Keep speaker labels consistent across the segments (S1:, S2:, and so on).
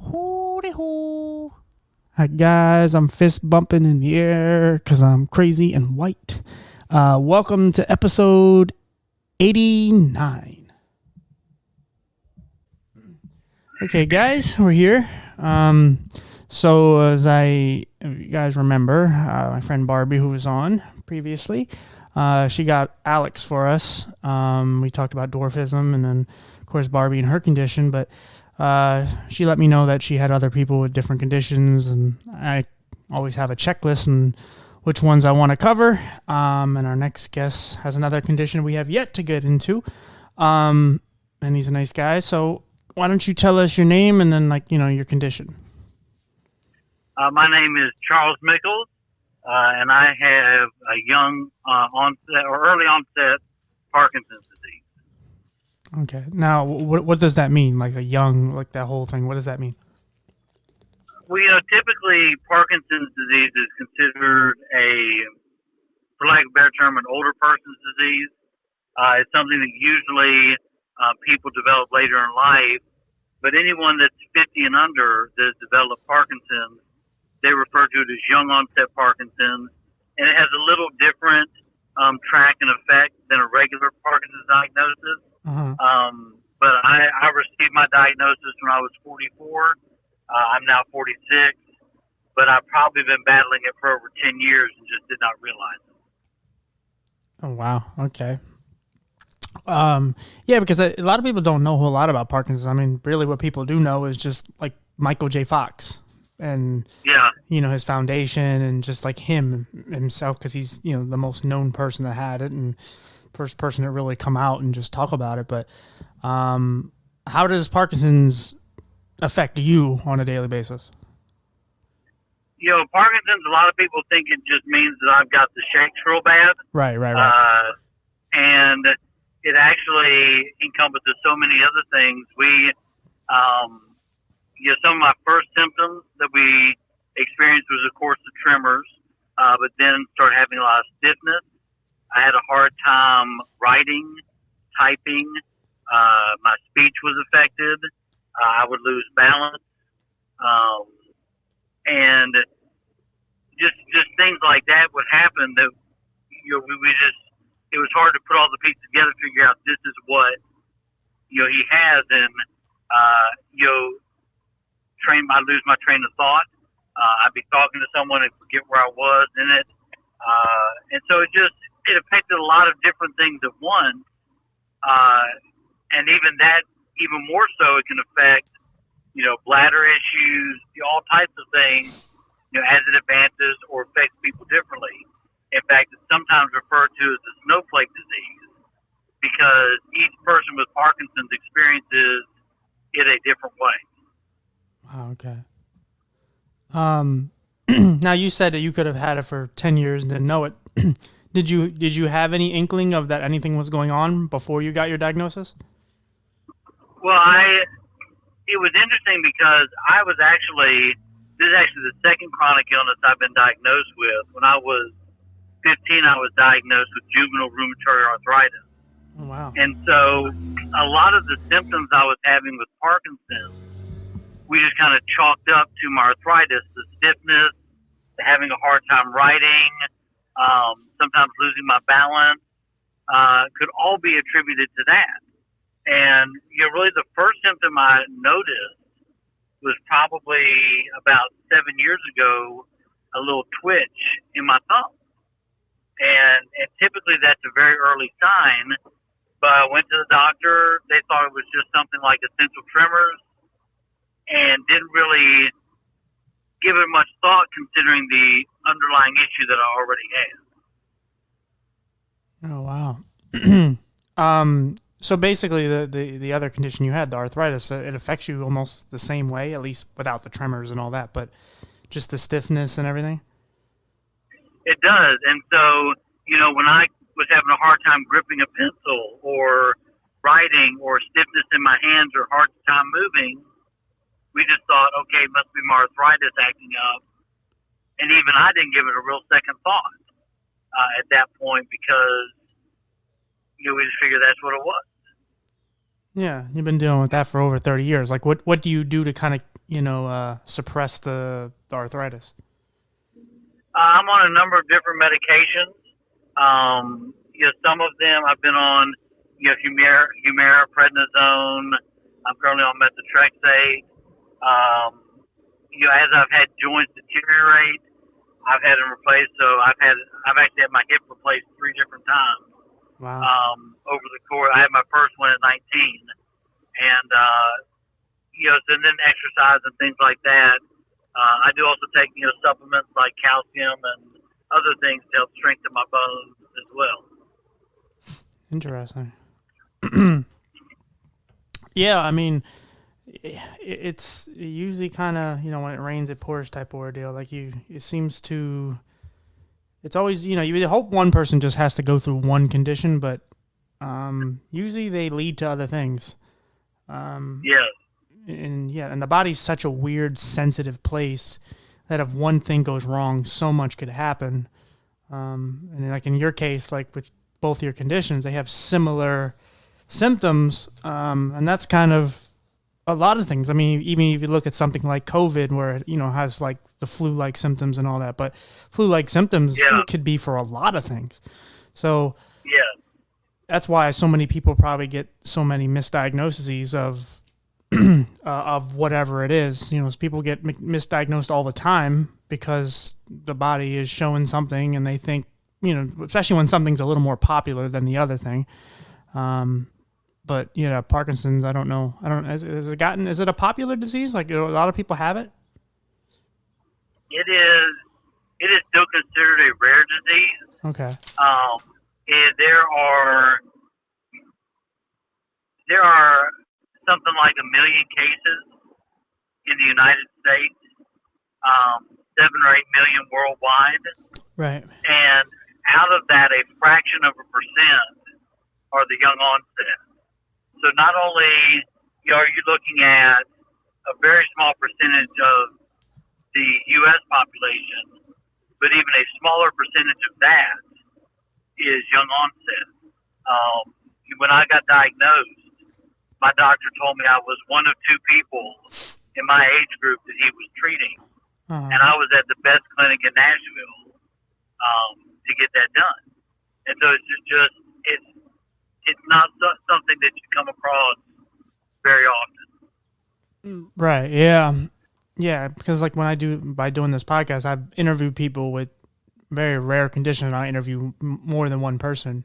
S1: Hooty hoo. Hi guys, I'm fist bumping in the air because I'm crazy and white. Welcome to episode 89. Okay guys, we're here. So as if you guys remember, my friend Barbie, who was on previously, she got Alex for us. We talked about dwarfism and then, of course, Barbie and her condition, but she let me know that she had other people with different conditions, and I always have a checklist and which ones I want to cover. And our next guest has another condition we have yet to get into. And he's a nice guy. So why don't you tell us your name and then, your condition?
S2: My name is Charles Mickles, and I have a young onset or early onset Parkinson's disease.
S1: Okay. Now, what does that mean? Like a young, like that whole thing. What does that mean?
S2: Well, typically Parkinson's disease is considered for lack of a better term, an older person's disease. It's something that usually people develop later in life, but anyone that's 50 and under that has developed Parkinson's, they refer to it as young onset Parkinson's, and it has a little different track and effect than a regular Parkinson's diagnosis.
S1: Uh-huh.
S2: But I received my diagnosis when I was 44. I'm now 46, but I've probably been battling it for over 10 years and just did not realize it.
S1: Oh, wow. Okay. Yeah, because a lot of people don't know a whole lot about Parkinson's. I mean, really what people do know is just like Michael J. Fox and, his foundation and just like himself, because he's, the most known person that had it and first person to really come out and just talk about it. But how does Parkinson's affect you on a daily basis?
S2: Parkinson's, a lot of people think it just means that I've got the shakes real bad.
S1: Right.
S2: And it actually encompasses so many other things. Some of my first symptoms that we experienced was, of course, the tremors, but then started having a lot of stiffness. I had a hard time writing, typing. My speech was affected. I would lose balance. And just things like that would happen that, it was hard to put all the pieces together, figure out this is what, he has. And, I'd lose my train of thought. I'd be talking to someone and forget where I was in it. And so it affected a lot of different things at once. And even more so, it can affect, bladder issues, all types of things, as it advances or affects people differently. In fact, it's sometimes referred to as the snowflake disease because each person with Parkinson's experiences it a different way.
S1: Wow, okay. Now you said that you could have had it for 10 years and didn't know it. Did you have any inkling of that anything was going on before you got your diagnosis?
S2: Well, it was interesting because this is actually the second chronic illness I've been diagnosed with. When I was 15, I was diagnosed with juvenile rheumatoid arthritis.
S1: Oh, wow.
S2: And so a lot of the symptoms I was having with Parkinson's, we just kind of chalked up to my arthritis, the stiffness, the having a hard time writing, sometimes losing my balance, could all be attributed to that. And really the first symptom I noticed was probably about 7 years ago, a little twitch in my thumb. And typically that's a very early sign, but I went to the doctor. They thought it was just something like essential tremors and didn't really give it much thought considering the underlying issue that I already had.
S1: Oh, wow. So basically the other condition you had, the arthritis, it affects you almost the same way, at least without the tremors and all that, but just the stiffness and everything?
S2: It does. And so, when I was having a hard time gripping a pencil or writing or stiffness in my hands or hard time moving, we just thought, okay, it must be my arthritis acting up. And even I didn't give it a real second thought at that point because, we just figured that's what it was.
S1: Yeah, you've been dealing with that for over 30 years. Like, what do you do to kind of suppress the arthritis?
S2: I'm on a number of different medications. Some of them I've been on, Humira, prednisone. I'm currently on methotrexate. As I've had joints deteriorate, I've had them replaced. So I've actually had my hip replaced 3 different times.
S1: Wow.
S2: Over the course, I had my first one at 19, and and then exercise and things like that. I do also take supplements like calcium and other things to help strengthen my bones as well.
S1: Interesting. Yeah, I mean, it's usually kind of when it rains it pours type of ordeal. Like it seems to. It's always you hope one person just has to go through one condition, but usually they lead to other things.
S2: Yes.
S1: And the body's such a weird, sensitive place that if one thing goes wrong, so much could happen. And like in your case, like with both your conditions, they have similar symptoms, and that's kind of a lot of things. I mean, even if you look at something like COVID, where it has like the flu-like symptoms and all that, but flu-like symptoms could be for a lot of things. So that's why so many people probably get so many misdiagnoses of of whatever it is. People get misdiagnosed all the time because the body is showing something, and they think, especially when something's a little more popular than the other thing. But Parkinson's, I don't know. Is it a popular disease? Like, a lot of people have it?
S2: It is still considered a rare disease.
S1: Okay.
S2: And there are something like 1 million cases in the United States, 7 or 8 million worldwide.
S1: Right.
S2: And out of that, a fraction of a percent are the young onset. So not only are you looking at a very small percentage of the U.S. population, but even a smaller percentage of that is young onset. When I got diagnosed, my doctor told me I was one of 2 people in my age group that he was treating, and I was at the best clinic in Nashville to get that done. And so it's not something that you come across very often.
S1: Right. Yeah. Yeah. Because like by doing this podcast, I've interviewed people with very rare conditions. I interview more than one person,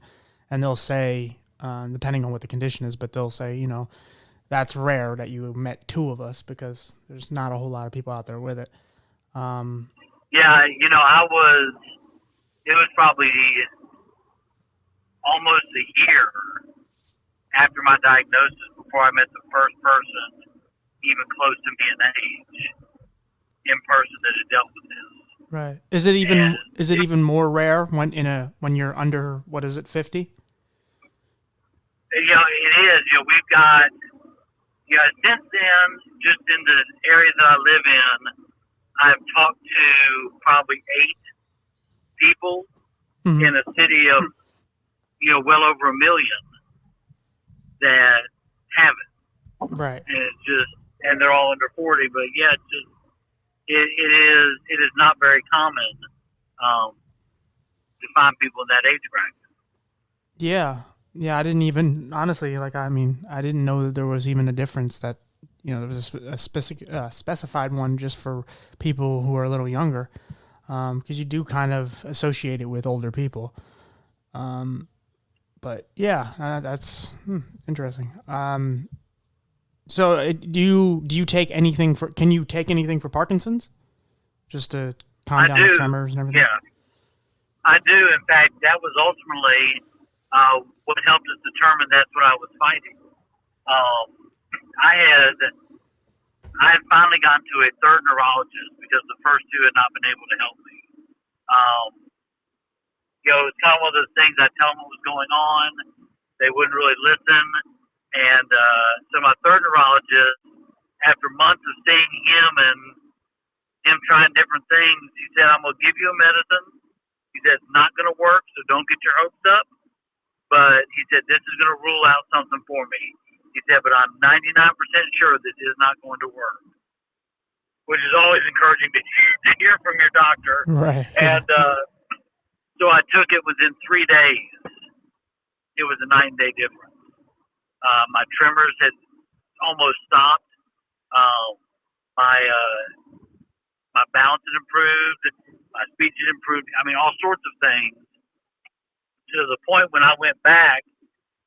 S1: and they'll say, depending on what the condition is, but they'll say, that's rare that you met 2 of us, because there's not a whole lot of people out there with it.
S2: It was probably almost a year after my diagnosis before I met the first person even close to me in age in person that had dealt with this.
S1: Right. Is it even more rare when you're under, what is it, 50?
S2: It is. We've got, since then, just in the area that I live in, I've talked to probably 8 people in a city of, well over 1 million that have it.
S1: Right.
S2: And they're all under 40. But yeah, it is not very common to find people in that age bracket.
S1: Yeah. Yeah, I didn't even, honestly, I didn't know that there was even a difference, that, there was a specified one just for people who are a little younger, because you do kind of associate it with older people. But yeah, that's interesting. So do you take anything can you take anything for Parkinson's? Just to calm down the tremors and everything?
S2: Yeah, I do. In fact, that was ultimately what helped us determine that's what I was fighting. I had finally gotten to a 3rd neurologist because the first 2 had not been able to help me. It's kind of one of those things. I tell them what was going on, they wouldn't really listen, and so my 3rd neurologist, after months of seeing him and him trying different things, he said, "I'm gonna give you a medicine." He said, "It's not gonna work, so don't get your hopes up. But," he said, "this is going to rule out something for me." He said, "But I'm 99% sure this is not going to work." which is always encouraging to hear from your doctor.
S1: Right.
S2: And so I took it within 3 days. It was a 9-day difference. My tremors had almost stopped. My balance had improved. My speech had improved. I mean, all sorts of things. To the point when I went back,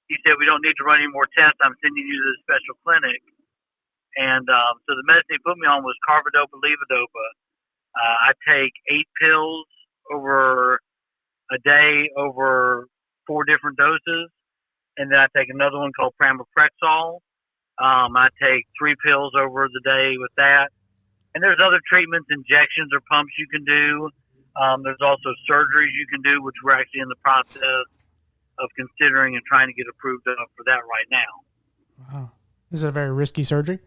S2: he said, "We don't need to run any more tests. I'm sending you to this special clinic." And so the medicine he put me on was carbidopa levodopa. I take 8 pills over a day over 4 different doses. And then I take another one called pramipexole. I take 3 pills over the day with that. And there's other treatments, injections or pumps you can do. There's also surgeries you can do, which we're actually in the process of considering and trying to get approved for that right now.
S1: Wow. Is it a very risky surgery?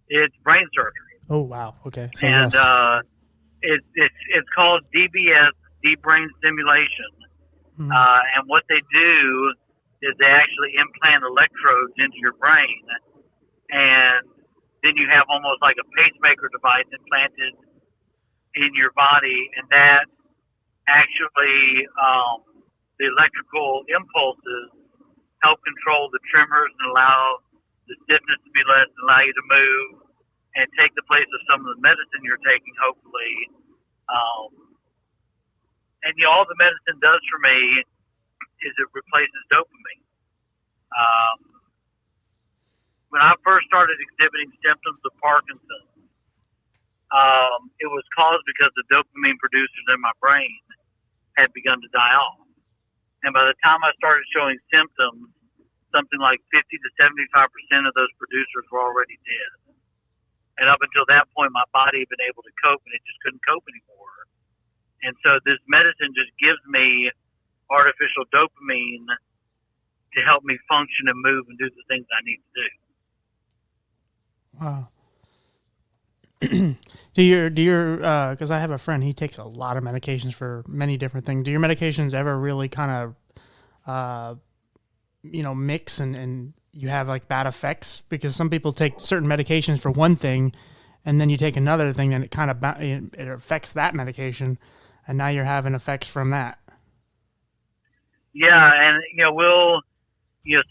S2: It's brain surgery.
S1: Oh, wow. Okay. So
S2: and
S1: yes.
S2: It's called DBS, deep brain stimulation.
S1: Mm-hmm.
S2: And what they do is they actually implant electrodes into your brain, and then you have almost like a pacemaker device implanted in your body, and that actually the electrical impulses help control the tremors and allow the stiffness to be less and allow you to move and take the place of some of the medicine you're taking, hopefully. And all the medicine does for me is it replaces dopamine. When I first started exhibiting symptoms of Parkinson's, it was caused because the dopamine producers in my brain had begun to die off. And by the time I started showing symptoms, something like 50 to 75% of those producers were already dead. And up until that point, my body had been able to cope, and it just couldn't cope anymore. And so this medicine just gives me artificial dopamine to help me function and move and do the things I need to do.
S1: Wow. do your because I have a friend, he takes a lot of medications for many different things. Do your medications ever really kind of mix and you have like bad effects? Because some people take certain medications for one thing and then you take another thing and it kind of it affects that medication, and now you're having effects from that.
S2: Yeah, and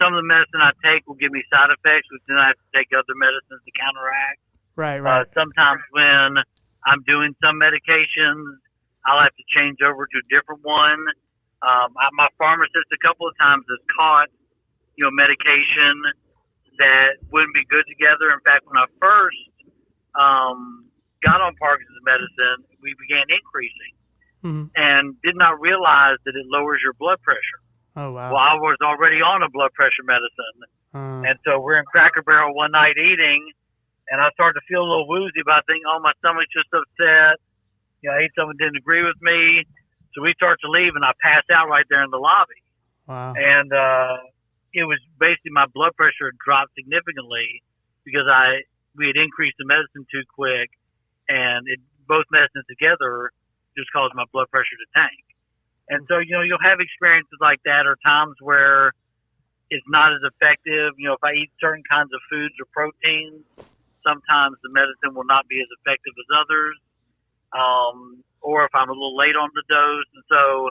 S2: some of the medicine I take will give me side effects, which then I have to take other medicines to counteract.
S1: Right.
S2: Sometimes when I'm doing some medications, I'll have to change over to a different one. My pharmacist a couple of times has caught, medication that wouldn't be good together. In fact, when I first got on Parkinson's medicine, we began increasing and did not realize that it lowers your blood pressure.
S1: Oh, wow.
S2: Well, I was already on a blood pressure medicine. And so we're in Cracker Barrel one night eating, and I started to feel a little woozy about thinking, oh, my stomach's just upset. I ate something that didn't agree with me. So we start to leave, and I pass out right there in the lobby.
S1: Wow.
S2: And it was basically my blood pressure had dropped significantly because we had increased the medicine too quick, and both medicines together just caused my blood pressure to tank. And so, you'll have experiences like that, or times where it's not as effective. If I eat certain kinds of foods or proteins, sometimes the medicine will not be as effective as others. Or if I'm a little late on the dose. And so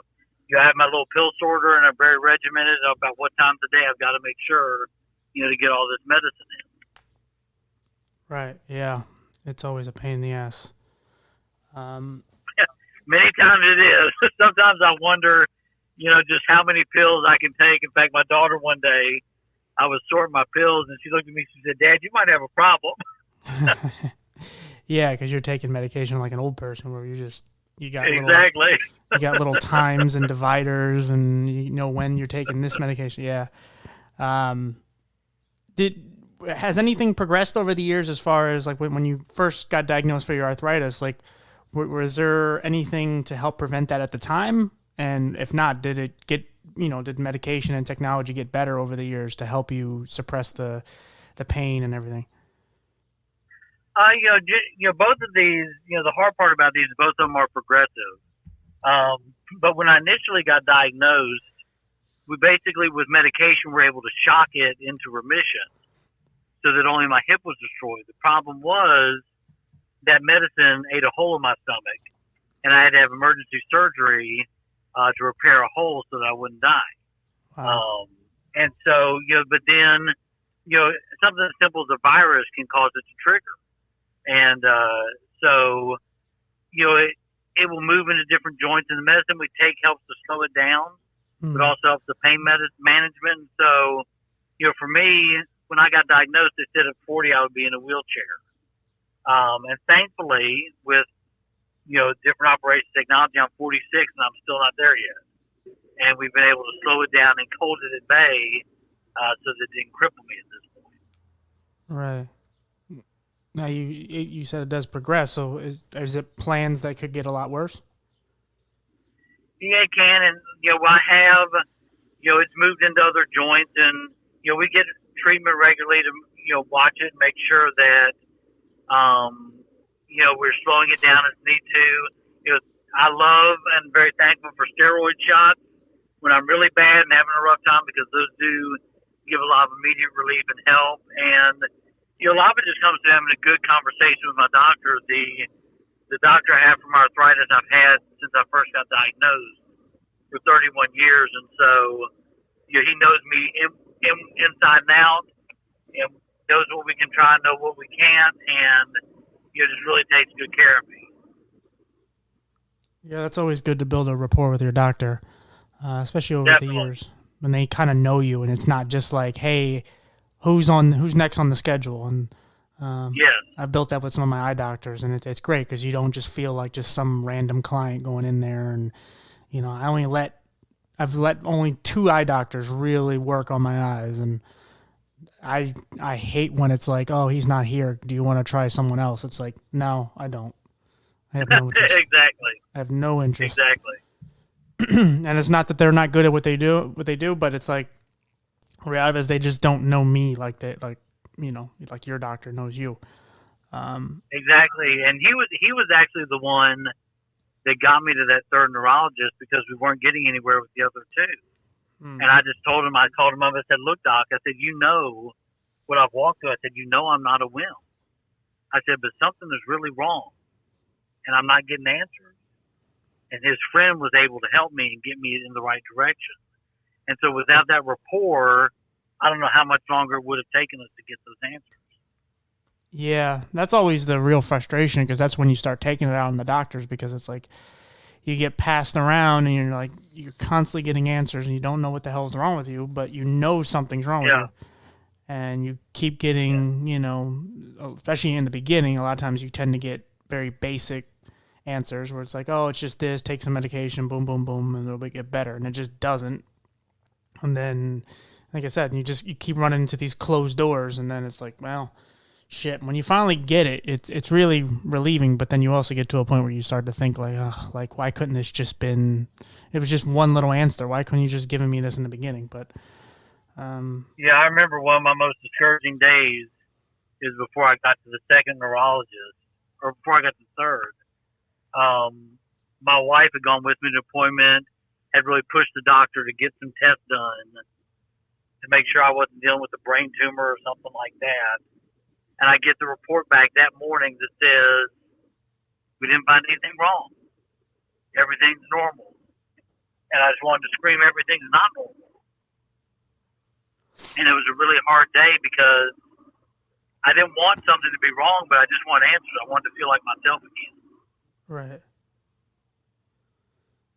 S2: I have my little pill sorter, and I'm very regimented about what times of day I've got to make sure, to get all this medicine in.
S1: Right. Yeah. It's always a pain in the ass.
S2: Many times it is. Sometimes I wonder, just how many pills I can take. In fact, my daughter one day, I was sorting my pills, and she looked at me and she said, "Dad, you might have a problem."
S1: Yeah, because you're taking medication like an old person, where you got
S2: exactly.
S1: You got little times and dividers, and you know when you're taking this medication. Yeah. Has anything progressed over the years as far as like when you first got diagnosed for your arthritis? Like, was there anything to help prevent that at the time? And if not, did it get, did medication and technology get better over the years to help you suppress the pain and everything?
S2: Both of these, the hard part about these, both of them are progressive. But when I initially got diagnosed, we basically, with medication, were able to shock it into remission so that only my hip was destroyed. The problem was that medicine ate a hole in my stomach, and I had to have emergency surgery to repair a hole so that I wouldn't die.
S1: Wow.
S2: Um, and so, but then, something as simple as a virus can cause it to trigger. And so, it will move into different joints, and the medicine we take helps to slow it down, but also helps the pain management. So, for me, when I got diagnosed, they said at 40 I would be in a wheelchair. And thankfully, with different operation technology, I'm 46 and I'm still not there yet. And we've been able to slow it down and hold it at bay so that it didn't cripple me at this point.
S1: Right. Now you said it does progress, so is it plans that could get a lot worse?
S2: Yeah, it can, and I have, it's moved into other joints, and we get treatment regularly to watch it and make sure that we're slowing it down as need to. I love and very thankful for steroid shots when I'm really bad and having a rough time, because those do give a lot of immediate relief and help. And a lot of it just comes to having a good conversation with my doctor. The doctor I have from arthritis I've had since I first got diagnosed for 31 years, and so he knows me inside and out, and knows what we can try, know what we can't, and just really takes good care of me.
S1: Yeah, that's always good to build a rapport with your doctor, especially over
S2: Definitely.
S1: the years when they kind of know you, and it's not just like, hey, who's next on the schedule. And
S2: Yes.
S1: I've built that with some of my eye doctors, and it's great because you don't just feel like just some random client going in there. And I've let only 2 eye doctors really work on my eyes, and I hate when it's like, oh, he's not here, do you want to try someone else? It's like, no, I don't. I have no interest.
S2: Exactly.
S1: I have no interest.
S2: Exactly.
S1: And it's not that they're not good at what they do, but it's like, reality is they just don't know me like that, like your doctor knows you.
S2: Exactly, and he was actually the one that got me to that third neurologist, because we weren't getting anywhere with the other 2. And I just told him, I called him up, I said, look, doc, I said, what I've walked through. I said, I'm not a wimp. I said, but something is really wrong, and I'm not getting answers. And his friend was able to help me and get me in the right direction. And so without that rapport, I don't know how much longer it would have taken us to get those answers.
S1: Yeah, that's always the real frustration, because that's when you start taking it out on the doctors, because it's like you get passed around and you're constantly getting answers and you don't know what the hell's wrong with you, but something's wrong with you. And you keep getting, especially in the beginning, a lot of times you tend to get very basic answers where it's like, oh, it's just this, take some medication, boom, boom, boom, and it'll get better. And it just doesn't. And then, like I said, you keep running into these closed doors, and then it's like, well, shit. When you finally get it, it's really relieving. But then you also get to a point where you start to think like, why couldn't this just been? It was just one little answer. Why couldn't you just given me this in the beginning? But
S2: I remember one of my most discouraging days is before I got to the second neurologist, or before I got to the third. My wife had gone with me to an appointment, had really pushed the doctor to get some tests done to make sure I wasn't dealing with a brain tumor or something like that. And I get the report back that morning that says, we didn't find anything wrong. Everything's normal. And I just wanted to scream, everything's not normal. And it was a really hard day, because I didn't want something to be wrong, but I just wanted answers. I wanted to feel like myself again.
S1: Right.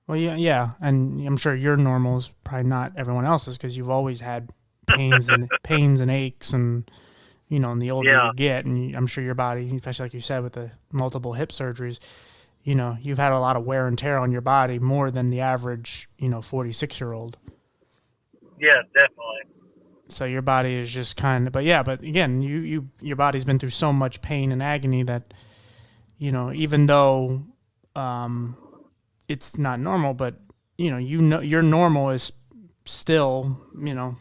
S1: Well, yeah, and I'm sure your normal is probably not everyone else's, because you've always had pains and aches, and and the older you get, and I'm sure your body, especially like you said with the multiple hip surgeries, you've had a lot of wear and tear on your body, more than the average 46-year-old.
S2: Yeah, definitely.
S1: So your body is just but again, your body's been through so much pain and agony that even though it's not normal, but your normal is still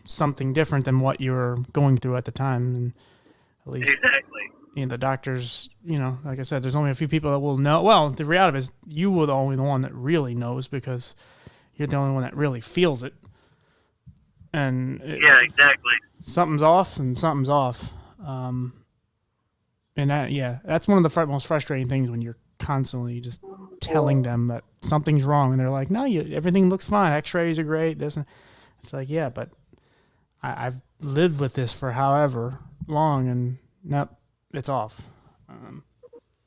S1: something different than what you're going through at the time. And at least
S2: exactly.
S1: The doctors, like I said, there's only a few people that will know. Well, the reality is you were the only one that really knows, because you're the only one that really feels it. And
S2: exactly.
S1: Something's off, and something's off. And And that's one of the most frustrating things when you're constantly just telling them that something's wrong, and they're like, "No, everything looks fine. X-rays are great." This, it's like, yeah, but I've lived with this for however long, and nope, it's off.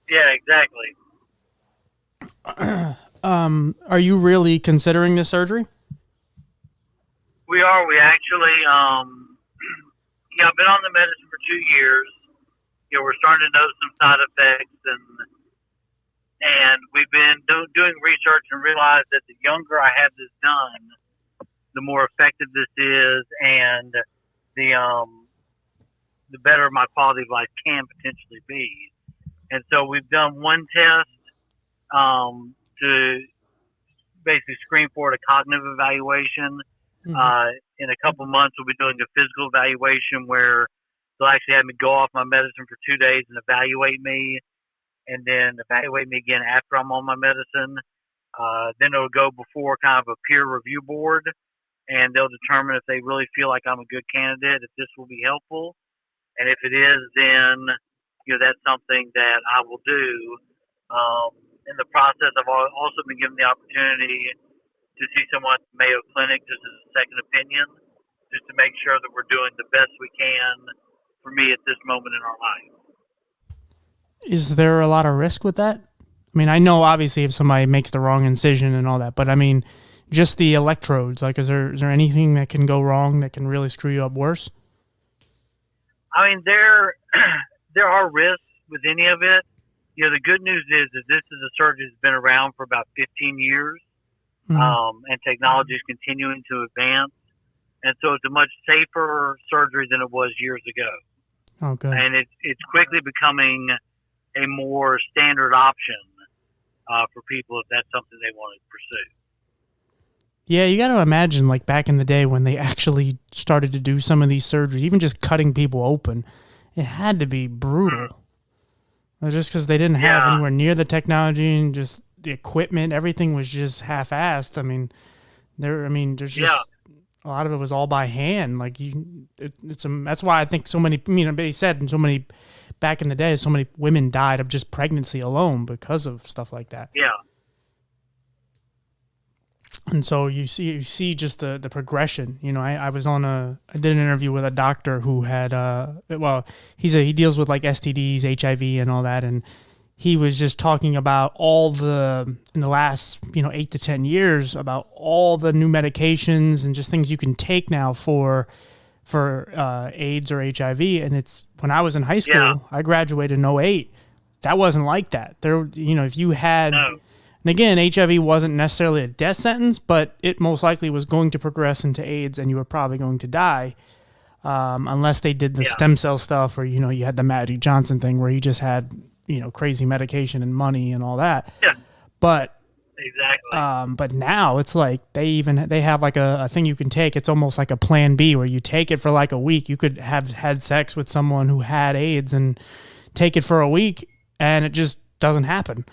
S2: Yeah, exactly.
S1: Are you really considering this surgery?
S2: We are. We actually, yeah, I've been on the medicine for 2 years. We're starting to know some side effects, and we've been doing research and realized that the younger I have this done, the more effective this is, and the better my quality of life can potentially be. And so we've done one test to basically screen for a cognitive evaluation. Mm-hmm. In a couple months, we'll be doing a physical evaluation where they'll actually have me go off my medicine for 2 days and evaluate me, and then evaluate me again after I'm on my medicine. Then it'll go before kind of a peer review board, and they'll determine if they really feel like I'm a good candidate, if this will be helpful. And if it is, then that's something that I will do. In the process, I've also been given the opportunity to see someone at the Mayo Clinic just as a second opinion, just to make sure that we're doing the best we can for me at this moment in our life.
S1: Is there a lot of risk with that? I mean, I know obviously if somebody makes the wrong incision and all that, but I mean, just the electrodes, like is there anything that can go wrong that can really screw you up worse?
S2: I mean, there are risks with any of it. The good news is that this is a surgery that's been around for about 15 years. Mm-hmm. And technology is continuing to advance. And so it's a much safer surgery than it was years ago.
S1: Oh, good.
S2: And it's quickly becoming a more standard option for people if that's something they want to pursue.
S1: Yeah, you got to imagine, like back in the day when they actually started to do some of these surgeries, even just cutting people open, it had to be brutal. Just because they didn't have anywhere near the technology and just the equipment, everything was just half-assed. I mean, there's just a lot of it was all by hand. Like that's why I think so many. I mean, they said so many back in the day, so many women died of just pregnancy alone because of stuff like that.
S2: Yeah.
S1: And so you see just the progression. I did an interview with a doctor who had he deals with like STDs, HIV, and all that, and he was just talking about in the last 8 to 10 years about all the new medications and just things you can take now for AIDS or HIV. And it's when I was in high school, I graduated in 2008. That wasn't like that. There, if you had. No. And again, HIV wasn't necessarily a death sentence, but it most likely was going to progress into AIDS, and you were probably going to die, unless they did the stem cell stuff, or you had the Magic Johnson thing where you just had crazy medication and money and all that. Yeah. But exactly. But now it's like they have like a thing you can take. It's almost like a plan B where you take it for like a week. You could have had sex with someone who had AIDS and take it for a week, and it just doesn't happen.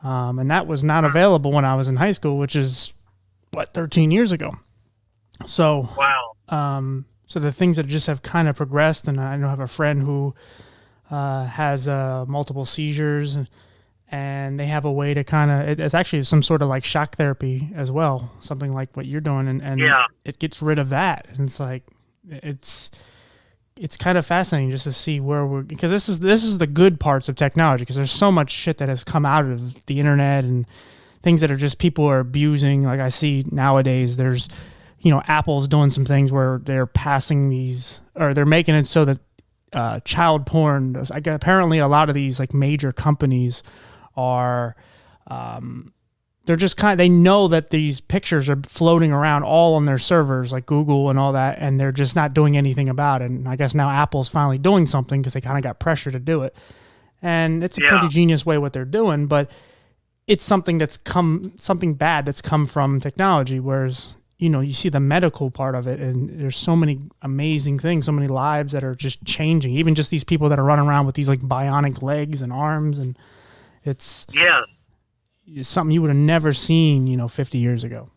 S1: And that was not available when I was in high school, which is 13 years ago. So, wow. So the things that just have kind of progressed, and I know I have a friend who has multiple seizures, and they have a way to kind of, it's actually some sort of like shock therapy as well, something like what you're doing, and it gets rid of that. And it's like, it's kind of fascinating just to see because this is the good parts of technology, because there's so much shit that has come out of the internet and things that are just people are abusing. Like I see nowadays, there's, Apple's doing some things where they're passing these, or they're making it so that child porn, like apparently a lot of these like major companies are, they're just they know that these pictures are floating around all on their servers, like Google and all that, and they're just not doing anything about it. And I guess now Apple's finally doing something because they kind of got pressure to do it. And it's a pretty genius way what they're doing, but it's something bad that's come from technology, whereas, you see the medical part of it, and there's so many amazing things, so many lives that are just changing, even just these people that are running around with these like bionic legs and arms, and it's... It's something you would have never seen, 50 years ago.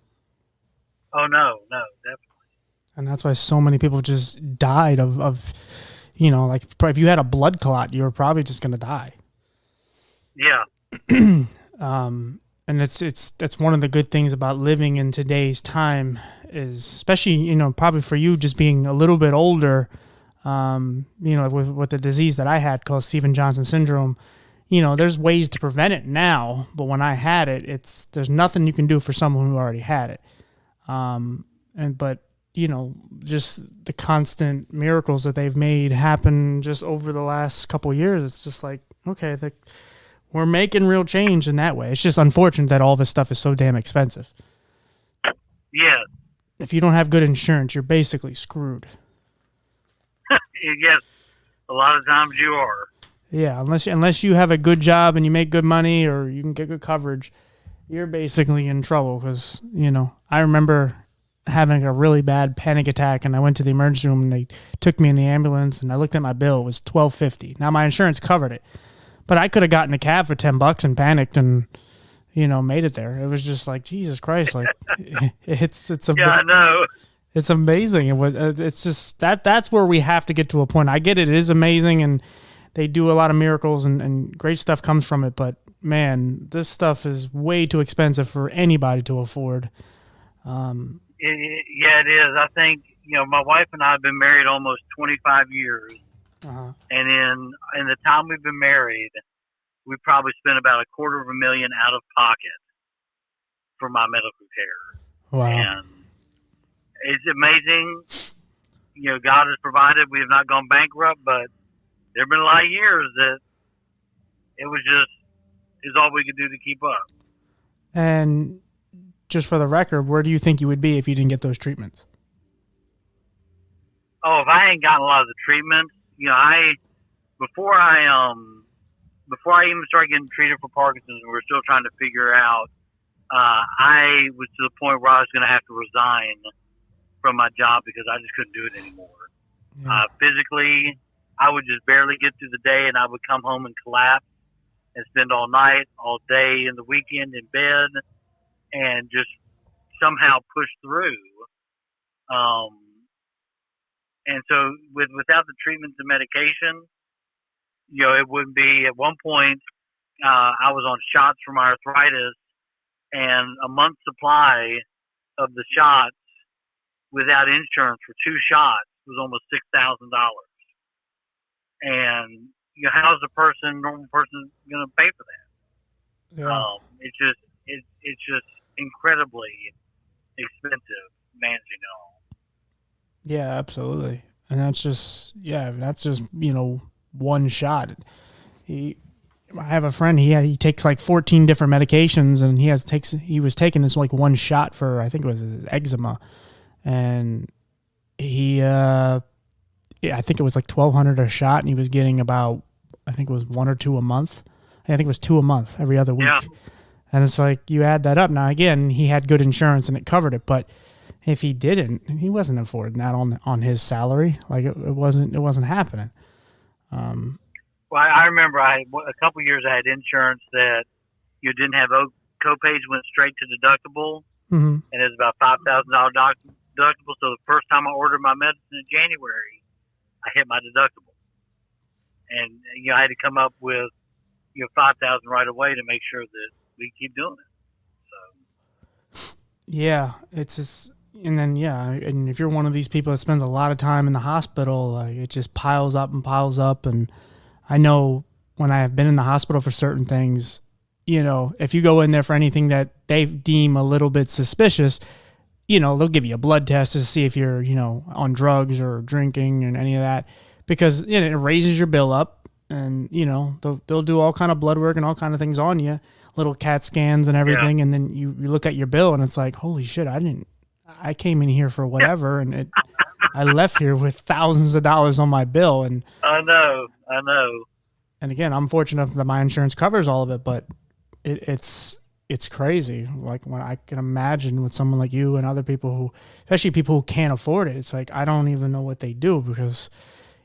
S2: Oh, no, definitely.
S1: And that's why so many people just died of you know, like if you had a blood clot, you were probably just going to die.
S2: Yeah.
S1: And that's one of the good things about living in today's time is, especially, you know, probably for you just being a little bit older, you know, with the disease that I had called Stevens-Johnson syndrome, you know, there's ways to prevent it now, but when I had it, there's nothing you can do for someone who already had it. But you know, just the constant miracles that they've made happen just over the last couple of years. It's just like, okay, we're making real change in that way. It's just unfortunate that all this stuff is so damn expensive.
S2: Yes.
S1: If you don't have good insurance, you're basically screwed.
S2: Yes. A lot of times you are.
S1: Yeah, unless you have a good job and you make good money or you can get good coverage, you're basically in trouble. Because, you know, I remember having a really bad panic attack, and I went to the emergency room, and they took me in the ambulance, and I looked at my bill. It was $12.50. Now my insurance covered it, but I could have gotten a cab for $10 and panicked and, you know, made it there. It was just like, Jesus Christ, like it's
S2: yeah, I know.
S1: It's amazing. It's just that's where we have to get to a point. I get it is amazing, and they do a lot of miracles, and great stuff comes from it. But man, this stuff is way too expensive for anybody to afford.
S2: Yeah, it is. I think, you know, my wife and I have been married almost 25 years.
S1: Uh-huh.
S2: And in the time we've been married, we probably spent about $250,000 out of pocket for my medical care.
S1: Wow.
S2: And it's amazing. You know, God has provided. We have not gone bankrupt, but there have been a lot of years that it was all we could do to keep up.
S1: And just for the record, where do you think you would be if you didn't get those treatments?
S2: Oh, if I hadn't gotten a lot of the treatments, you know, before I even started getting treated for Parkinson's, we were still trying to figure out. I was to the point where I was going to have to resign from my job because I just couldn't do it anymore. Yeah. Physically, I would just barely get through the day, and I would come home and collapse and spend all night, all day, and the weekend in bed, and just somehow push through. And so without the treatments and medication, you know, it wouldn't be. At one point, I was on shots for my arthritis, and a month's supply of the shots without insurance for 2 shots was almost $6,000. And you know, how's a normal person going to pay for that?
S1: Yeah.
S2: It's just incredibly expensive managing it all.
S1: Yeah, absolutely. And that's just, you know, one shot. I have a friend, he takes like 14 different medications, and he was taking this like one shot for, I think it was his eczema. And I think it was like $1,200 a shot, and he was getting about, I think it was 1 or 2 a month. I think it was 2 a month every other week. Yeah. And it's like, you add that up. Now, again, he had good insurance and it covered it, but if he didn't, he wasn't affording that on his salary. Like it wasn't happening.
S2: Well, I remember a couple years I had insurance that you didn't have co-pays, went straight to deductible,
S1: mm-hmm.
S2: and it was about $5,000 deductible. So the first time I ordered my medicine in January, I hit my deductible, and you know, I had to come up with $5,000 right away to make sure that we keep doing it. So
S1: yeah, it's just. And then, and if you're one of these people that spends a lot of time in the hospital, it just piles up and piles up. And I know when I have been in the hospital for certain things, you know, if you go in there for anything that they deem a little bit suspicious, you know, they'll give you a blood test to see if you're, you know, on drugs or drinking and any of that, because you know, it raises your bill up, and, you know, they'll do all kind of blood work and all kind of things on you, little CAT scans and everything. Yeah. And then you look at your bill and it's like, holy shit, I came in here for whatever, and I left here with thousands of dollars on my bill. And
S2: I know.
S1: And again, I'm fortunate that my insurance covers all of it, but it's crazy. Like, when I can imagine with someone like you and other people especially people who can't afford it, it's like, I don't even know what they do, because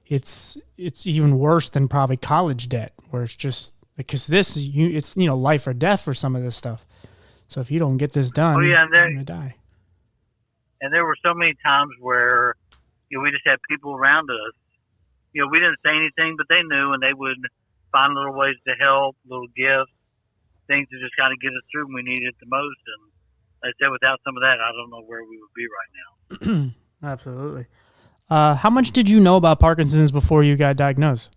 S1: it's even worse than probably college debt, where it's just because it's, you know, life or death for some of this stuff. So if you don't get this done, you're going to die.
S2: And there were so many times where, you know, we just had people around us, we didn't say anything, but they knew, and they would find little ways to help, little gifts, things to just kind of get us through when we needed it the most. And like I said, without some of that, I don't know where we would be right now.
S1: Absolutely. How much did you know about Parkinson's before you got diagnosed?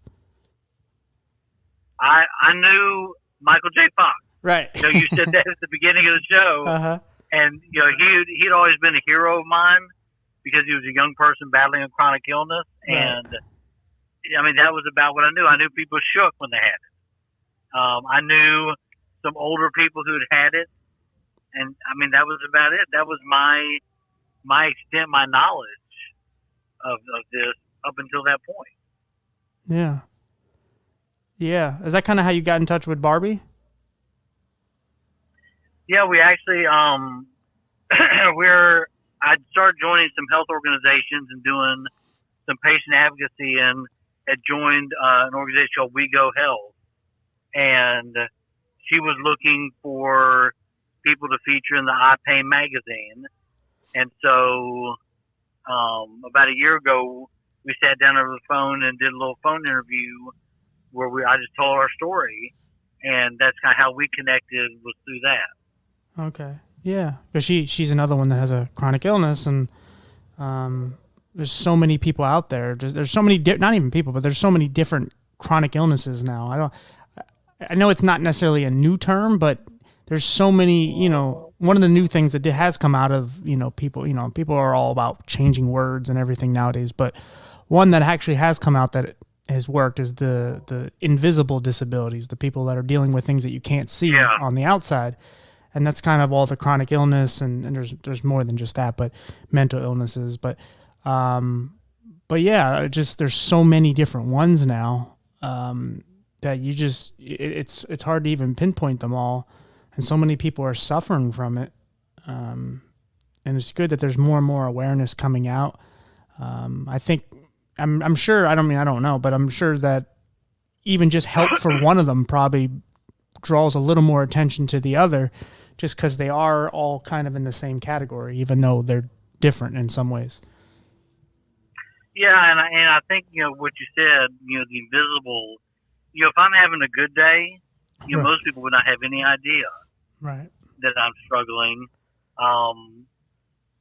S2: I knew Michael J. Fox.
S1: Right.
S2: You said that at the beginning of the show.
S1: Uh-huh.
S2: And, he'd always been a hero of mine because he was a young person battling a chronic illness.
S1: Right.
S2: And, that was about what I knew. I knew people shook when they had it. I knew some older people who'd had it. And, that was about it. That was my extent, my knowledge of this up until that point.
S1: Yeah. Yeah. Is that kind of how you got in touch with Barbie?
S2: Yeah, we actually, I'd started joining some health organizations and doing some patient advocacy, and had joined an organization called We Go Health. And she was looking for people to feature in the I Pain magazine. And so about a year ago, we sat down over the phone and did a little phone interview where I just told our story. And that's kind of how we connected, was through that.
S1: Okay. Yeah. Because she's another one that has a chronic illness, and there's so many people out there. There's so many, not even people, but there's so many different chronic illnesses now. I know it's not necessarily a new term, but there's so many, one of the new things that has come out of, people are all about changing words and everything nowadays, but one that actually has come out that has worked is the invisible disabilities, the people that are dealing with things that you can't see on the outside. And that's kind of all the chronic illness, and there's more than just that, but mental illnesses. But yeah, there's so many different ones now that it's hard to even pinpoint them all, and so many people are suffering from it. And it's good that there's more and more awareness coming out. I think I'm sure. I don't know, but I'm sure that even just help for one of them probably draws a little more attention to the other, just because they are all kind of in the same category, even though they're different in some ways.
S2: Yeah, and I think, what you said, the invisible, if I'm having a good day,
S1: Right.
S2: Most people would not have any idea
S1: Right.
S2: that I'm struggling.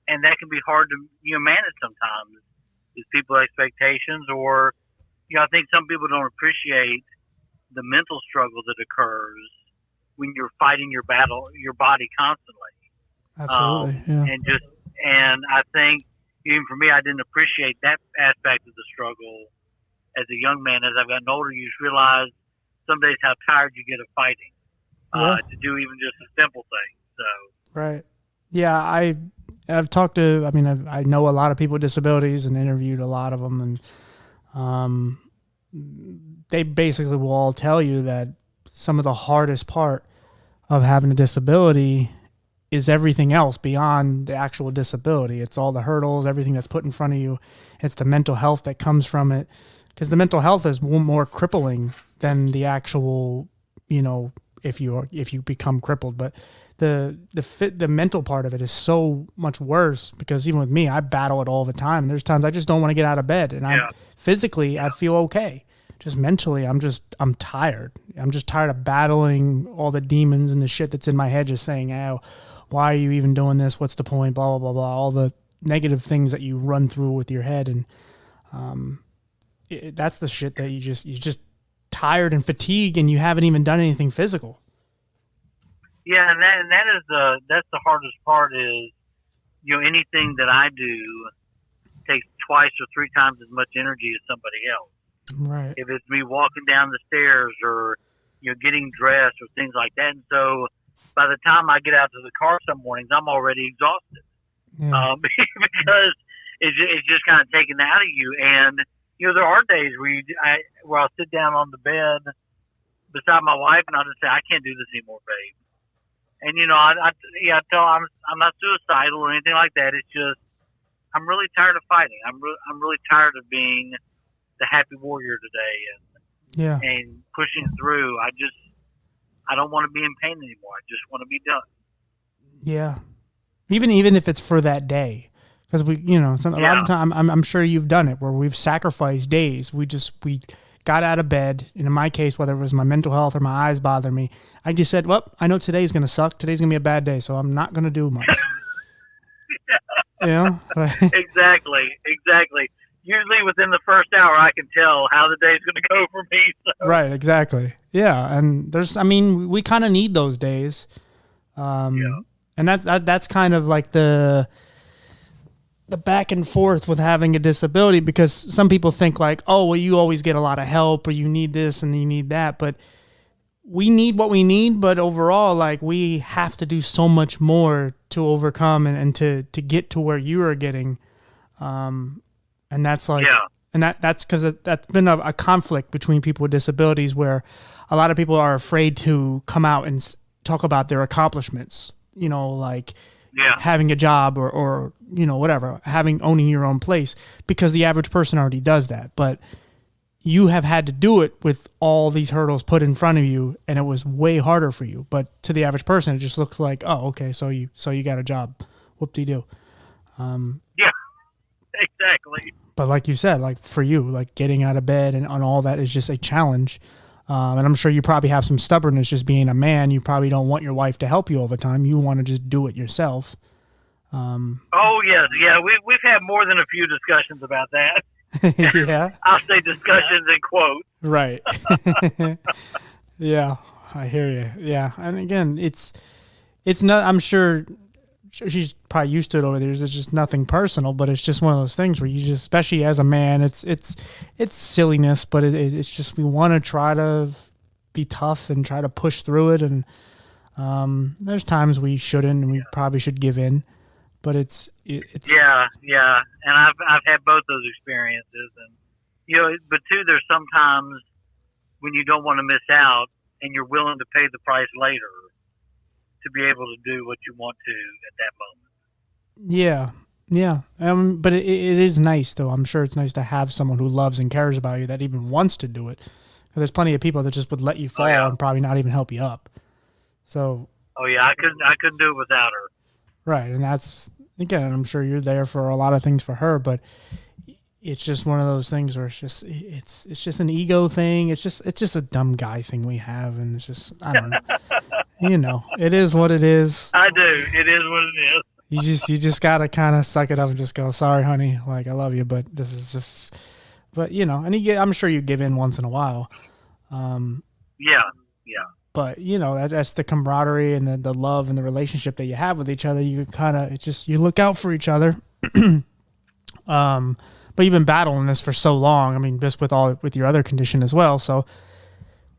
S2: And that can be hard to, manage sometimes with people's expectations, or, I think some people don't appreciate the mental struggle that occurs when you're fighting your body constantly.
S1: Absolutely. Yeah.
S2: And I think, even for me, I didn't appreciate that aspect of the struggle as a young man. As I've gotten older, you just realize some days how tired you get of fighting to do even just a simple thing. So
S1: Right. Yeah, I've talked to. I know a lot of people with disabilities and interviewed a lot of them, and they basically will all tell you that some of the hardest part of having a disability is everything else beyond the actual disability. It's all the hurdles, everything that's put in front of you. It's the mental health that comes from it, because the mental health is more crippling than the actual, if you become crippled. But the mental part of it is so much worse, because even with me, I battle it all the time. And there's times I just don't want to get out of bed, and I feel okay. Just mentally, I'm tired. I'm just tired of battling all the demons and the shit that's in my head, just saying, "Oh, why are you even doing this? What's the point?" Blah, blah, blah, blah. All the negative things that you run through with your head. And that's the shit that you're just tired and fatigued, and you haven't even done anything physical.
S2: Yeah, and that's the hardest part is, anything that I do takes twice or three times as much energy as somebody else.
S1: Right.
S2: If it's me walking down the stairs, or getting dressed, or things like that. And so by the time I get out to the car some mornings, I'm already exhausted.
S1: Yeah.
S2: Because it's just kind of taken out of you. And there are days where I'll sit down on the bed beside my wife, and I'll just say, "I can't do this anymore, babe." And I tell her I'm not suicidal or anything like that. It's just I'm really tired of fighting. I'm really tired of being the happy warrior today, and pushing through. I don't want to be in pain anymore. I just want to be done.
S1: Yeah. Even if it's for that day, Because we, a lot of time, I'm sure you've done it where we've sacrificed days. We got out of bed. And in my case, whether it was my mental health or my eyes bother me, I just said, well, I know today's going to suck. Today's going to be a bad day. So I'm not going to do much.
S2: Exactly. Usually within the first hour, I can tell how the day's going to go for me. So.
S1: Right. Exactly. Yeah. And we kind of need those days. And that's kind of like the back and forth with having a disability, because some people think like, oh, well, you always get a lot of help or you need this and you need that. But we need what we need. But overall, like, we have to do so much more to overcome and to get to where you are getting. And that's like, and that's because that's been a conflict between people with disabilities, where a lot of people are afraid to come out and talk about their accomplishments, like having a job or whatever, owning your own place, because the average person already does that. But you have had to do it with all these hurdles put in front of you, and it was way harder for you. But to the average person, it just looks like, oh, okay, so you got a job. Whoop-de-doo.
S2: Exactly.
S1: But like you said, like for you, like getting out of bed and on all that is just a challenge. And I'm sure you probably have some stubbornness just being a man. You probably don't want your wife to help you all the time. You want to just do it yourself.
S2: Oh, yes. Yeah, we've had more than a few discussions about that.
S1: Yeah.
S2: I'll say discussions in quotes.
S1: Right. Yeah, I hear you. Yeah. And again, it's not, I'm sure she's probably used to it over there. It's just nothing personal, but it's just one of those things where you just, especially as a man, it's silliness, but it's just, we want to try to be tough and try to push through it. And there's times we shouldn't, and we probably should give in, but it's
S2: yeah. And I've had both those experiences, and but too, there's sometimes when you don't want to miss out and you're willing to pay the price later to be able to do what you want to at that moment.
S1: Yeah. But it is nice, though. I'm sure it's nice to have someone who loves and cares about you that even wants to do it. There's plenty of people that just would let you fall and probably not even help you up. So.
S2: Oh yeah, I couldn't do it without her.
S1: Right, and that's, again, I'm sure you're there for a lot of things for her, but it's just one of those things where it's just an ego thing. It's just a dumb guy thing we have, and it's just, I don't know. It is what it is.
S2: I do. It is what it is.
S1: You just gotta kind of suck it up and just go, sorry, honey, like, I love you, but this is just, but and I'm sure you give in once in a while.
S2: Yeah.
S1: But that's the camaraderie and the love and the relationship that you have with each other. You kind of, you look out for each other. But you've been battling this for so long. I mean, just with your other condition as well. So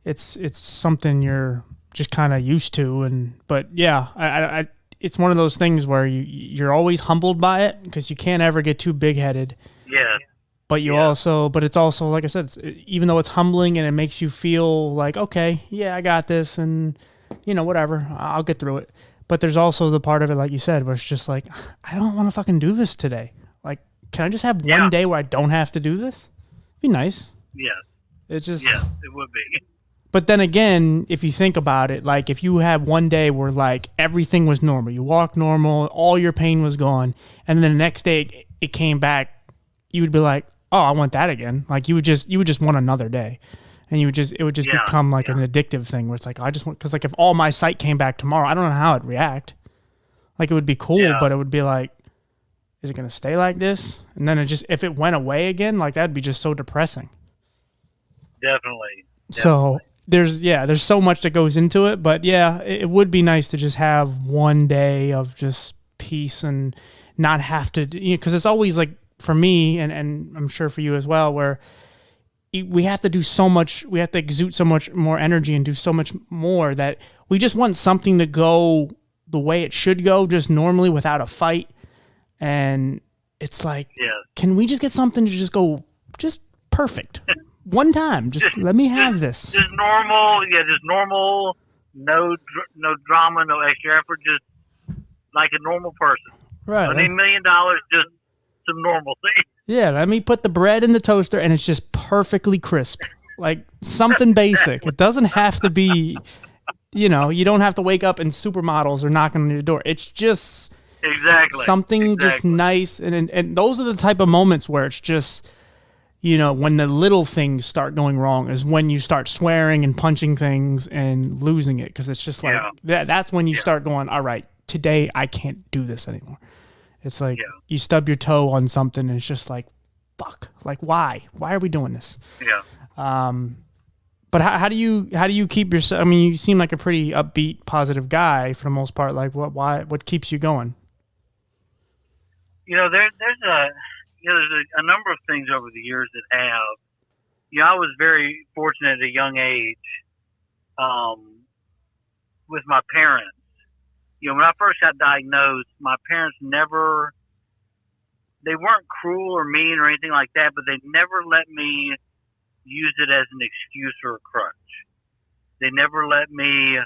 S1: it's something you're just kind of used to. But yeah, it's one of those things where you're always humbled by it, because you can't ever get too big headed.
S2: Yeah.
S1: But but it's also, like I said, even though it's humbling and it makes you feel like, okay, yeah, I got this, and whatever, I'll get through it. But there's also the part of it, like you said, where it's just like, I don't want to fucking do this today. Like, can I just have one day where I don't have to do this? It'd be nice.
S2: Yeah.
S1: It's just.
S2: Yes, it would be.
S1: But then again, if you think about it, like if you had one day where like everything was normal, you walked normal, all your pain was gone, and then the next day it came back, you would be like, oh, I want that again. Like you would just want another day, and it would just become like an addictive thing where it's like, I just want, because like if all my sight came back tomorrow, I don't know how I'd react. Like it would be cool, but it would be like, is it going to stay like this? And then if it went away again, like that'd be just so depressing.
S2: Definitely.
S1: So there's so much that goes into it, but yeah, it would be nice to just have one day of just peace and not have to, because it's always like, for me, and I'm sure for you as well, where we have to do so much, we have to exude so much more energy and do so much more that we just want something to go the way it should go, just normally without a fight. And it's like, can we just get something to just go just perfect? One time, just let me have this.
S2: Just normal, no drama, no extra effort, just like a normal person.
S1: Right.
S2: I need $1 million, just some normalcy.
S1: Yeah, let me put the bread in the toaster and it's just perfectly crisp. Like something basic. It doesn't have to be, you don't have to wake up and supermodels are knocking on your door. It's just
S2: Exactly.
S1: Something just nice. And those are the type of moments where it's just, when the little things start going wrong is when you start swearing and punching things and losing it. Cause it's just like, that's when you start going, all right, today I can't do this anymore. It's like you stub your toe on something and it's just like, fuck, like why are we doing this? But how do you keep yourself? I mean, you seem like a pretty upbeat, positive guy for the most part. Like what keeps you going?
S2: There's a number of things over the years that have. I was very fortunate at a young age with my parents. When I first got diagnosed, my parents they weren't cruel or mean or anything like that, but they never let me use it as an excuse or a crutch. They never let me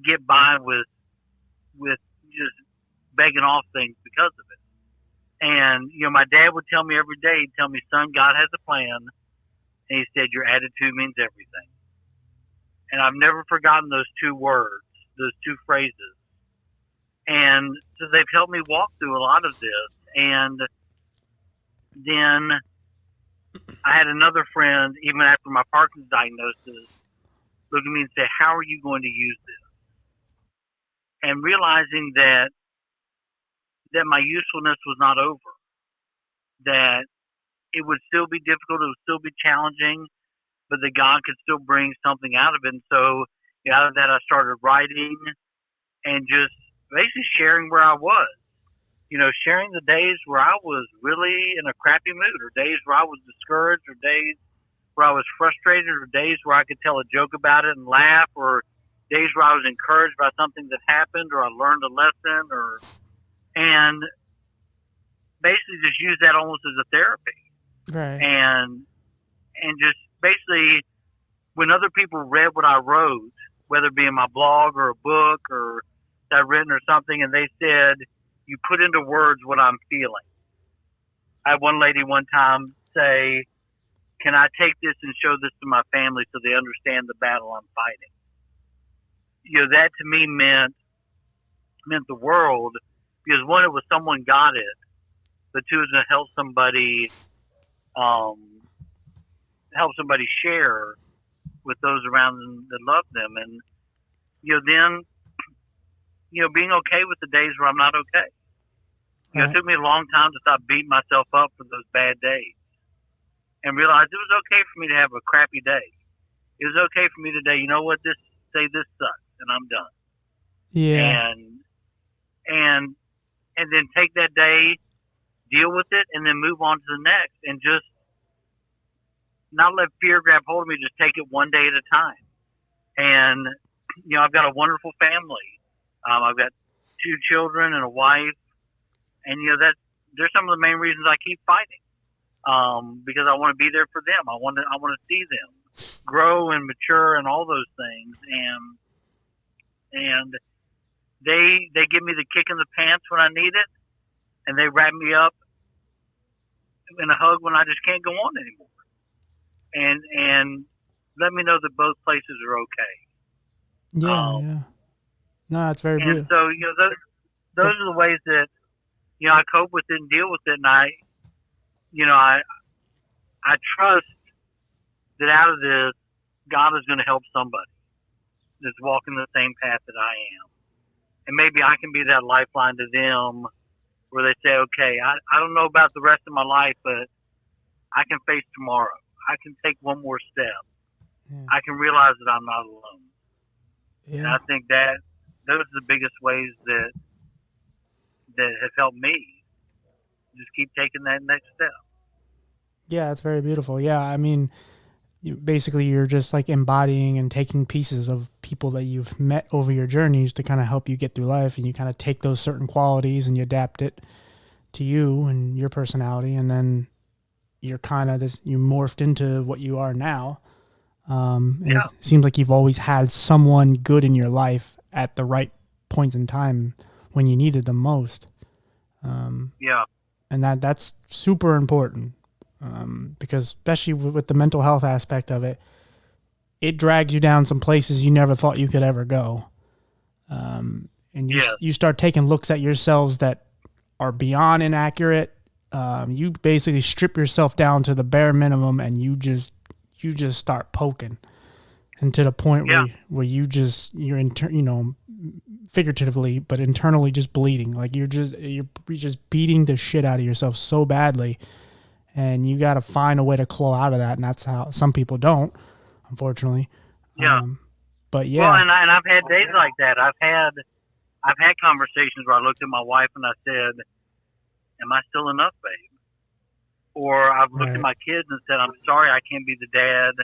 S2: get by with just begging off things because of it. And, my dad would tell me every day, he'd tell me, son, God has a plan. And he said, your attitude means everything. And I've never forgotten those two words, those two phrases. And so they've helped me walk through a lot of this. And then I had another friend, even after my Parkinson's diagnosis, look at me and say, how are you going to use this? And realizing that my usefulness was not over, that it would still be difficult, it would still be challenging, but that God could still bring something out of it. And so out of that, I started writing and just basically sharing where I was. Sharing the days where I was really in a crappy mood, or days where I was discouraged, or days where I was frustrated, or days where I could tell a joke about it and laugh, or days where I was encouraged by something that happened, or I learned a lesson, and basically just use that almost as a therapy.
S1: Right.
S2: And just basically, when other people read what I wrote, whether it be in my blog or a book or that I've written or something, and they said, you put into words what I'm feeling. I had one lady one time say, can I take this and show this to my family so they understand the battle I'm fighting? That to me meant the world, because one, it was someone got it, but two, it was going to help somebody share with those around them that love them. And, then, being okay with the days where I'm not okay. It took me a long time to stop beating myself up for those bad days and realize it was okay for me to have a crappy day. It was okay for me today. You know what? This sucks and I'm done.
S1: Yeah.
S2: And then take that day, deal with it, and then move on to the next, and just not let fear grab hold of me. Just take it one day at a time. And, I've got a wonderful family. I've got 2 children and a wife. And, they're some of the main reasons I keep fighting. Because I want to be there for them. I want to see them grow and mature and all those things. And they give me the kick in the pants when I need it. And they wrap me up in a hug when I just can't go on anymore. And let me know that both places are okay.
S1: Yeah. No, that's very beautiful.
S2: And so, those are the ways that, I cope with it and deal with it. And I trust that out of this, God is going to help somebody that's walking the same path that I am. And maybe I can be that lifeline to them where they say, okay, I don't know about the rest of my life, but I can face tomorrow. I can take one more step. Yeah. I can realize that I'm not alone. Yeah. And I think that those are the biggest ways that have helped me just keep taking that next step.
S1: Yeah, it's very beautiful. Yeah, I mean, you're just like embodying and taking pieces of people that you've met over your journeys to kind of help you get through life, and you kind of take those certain qualities and you adapt it to you and your personality, and then you're kind of you morphed into what you are now. It seems like you've always had someone good in your life at the right points in time when you needed them most. And that's super important. Because especially with the mental health aspect of it, it drags you down some places you never thought you could ever go. and
S2: Yes.
S1: you start taking looks at yourselves that are beyond inaccurate. You basically strip yourself down to the bare minimum, and you just start poking, and to the point
S2: Yeah.
S1: where you're figuratively but internally just bleeding. Like you're just beating the shit out of yourself so badly, and you got to find a way to claw out of that. And that's how some people don't, unfortunately.
S2: Yeah.
S1: But yeah.
S2: Well, and I've had days like that. I've had conversations where I looked at my wife and I said, "Am I still enough, babe?" Or I've looked at my kids and said, "I'm sorry, I can't be the dad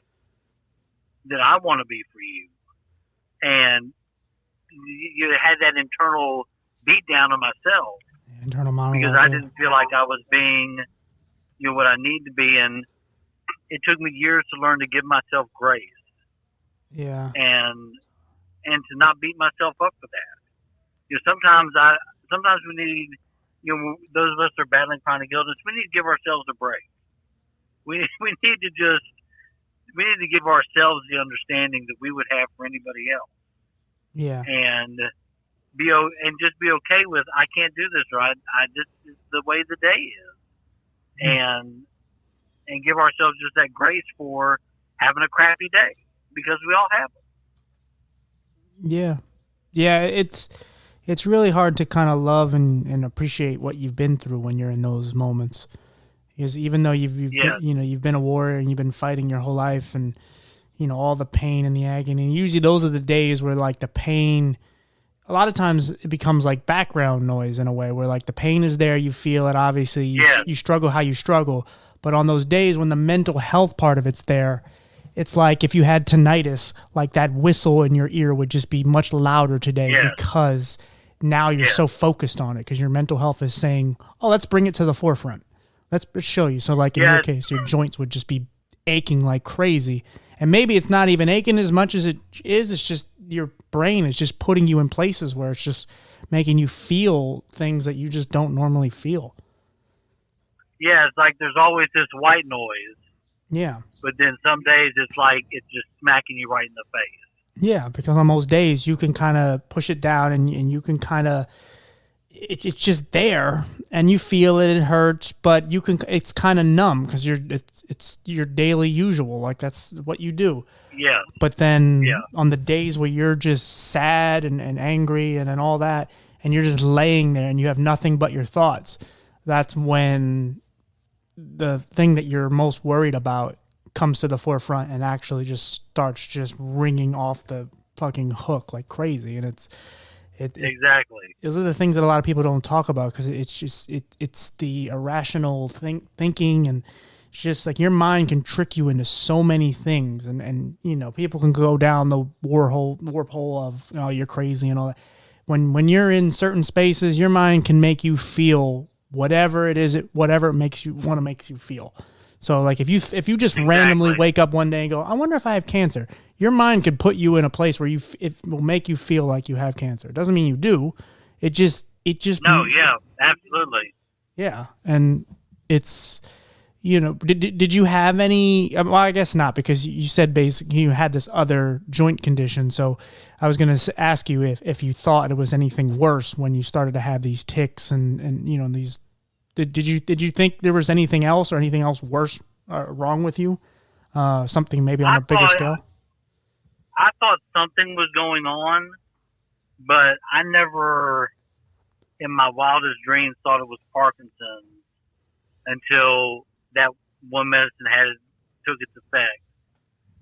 S2: that I want to be for you." And you had that internal beat down on myself,
S1: internal monologue,
S2: because I didn't feel like I was being, what I need to be. And it took me years to learn to give myself grace.
S1: Yeah.
S2: And to not beat myself up for that. Sometimes we need, those of us who are battling chronic illness, we need to give ourselves a break. We need to give ourselves the understanding that we would have for anybody else.
S1: Yeah.
S2: And just be okay with, I can't do this, right? This is the way the day is. And give ourselves just that grace for having a crappy day, because we all have them.
S1: Yeah. Yeah. It's really hard to kind of love and appreciate what you've been through when you're in those moments. Because even though you've been a warrior and you've been fighting your whole life, and all the pain and the agony, and usually those are the days where like the pain, a lot of times it becomes like background noise in a way, where like the pain is there, you feel it, obviously you struggle how you struggle, but on those days when the mental health part of it's there, it's like if you had tinnitus, like that whistle in your ear would just be much louder today, because now you're so focused on it, because your mental health is saying, oh, let's bring it to the forefront. Let's show you. So like in your case, your joints would just be aching like crazy. And maybe it's not even aching as much as it is. It's just your brain is just putting you in places where it's just making you feel things that you just don't normally feel.
S2: Yeah, it's like there's always this white noise.
S1: Yeah.
S2: But then some days it's like it's just smacking you right in the face.
S1: Yeah, because on those days you can kind of push it down, and you can kind of, it's just there, and you feel it hurts, but it's kind of numb, because it's your daily usual, like that's what you do.
S2: Yeah.
S1: But then on the days where you're just sad and angry and all that, and you're just laying there and you have nothing but your thoughts, that's when the thing that you're most worried about comes to the forefront and actually just starts just ringing off the fucking hook like crazy. And
S2: exactly.
S1: Those are the things that a lot of people don't talk about, because it's the irrational thinking, and it's just like your mind can trick you into so many things, and people can go down the warp hole of, you're crazy and all that. When you're in certain spaces, your mind can make you feel whatever it is, whatever it makes you feel. So like if you just randomly wake up one day and go, I wonder if I have cancer, your mind could put you in a place where it will make you feel like you have cancer. It doesn't mean you do. It just
S2: no, yeah, absolutely.
S1: Yeah, and it's, did you have any? Well, I guess not, because you said basically you had this other joint condition. So I was going to ask you if you thought it was anything worse when you started to have these tics and these. Did you think there was anything else, or anything else worse wrong with you? Something maybe on a bigger scale?
S2: I thought something was going on, but I never, in my wildest dreams, thought it was Parkinson's until that one medicine took its effect.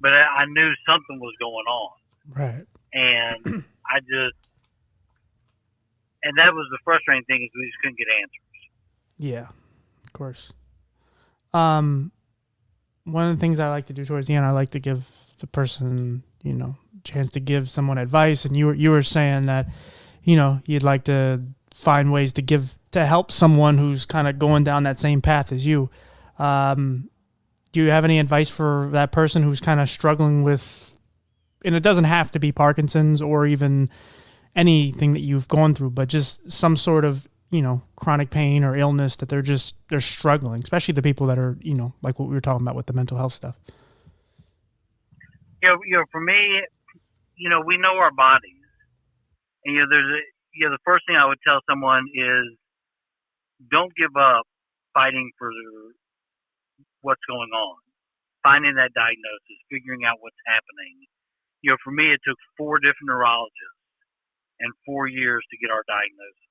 S2: But I knew something was going on.
S1: Right.
S2: And and that was the frustrating thing, is we just couldn't get answers.
S1: Yeah, of course. One of the things I like to do towards the end, I like to give the person, a chance to give someone advice. And you were saying that, you'd like to find ways to help someone who's kind of going down that same path as you. Do you have any advice for that person who's kind of struggling with, and it doesn't have to be Parkinson's or even anything that you've gone through, but just some sort of, chronic pain or illness that they're struggling, especially the people that are, like what we were talking about with the mental health stuff?
S2: For me, we know our bodies, and there's the first thing I would tell someone is don't give up fighting for what's going on, finding that diagnosis, figuring out what's happening. For me, it took 4 different neurologists and 4 years to get our diagnosis.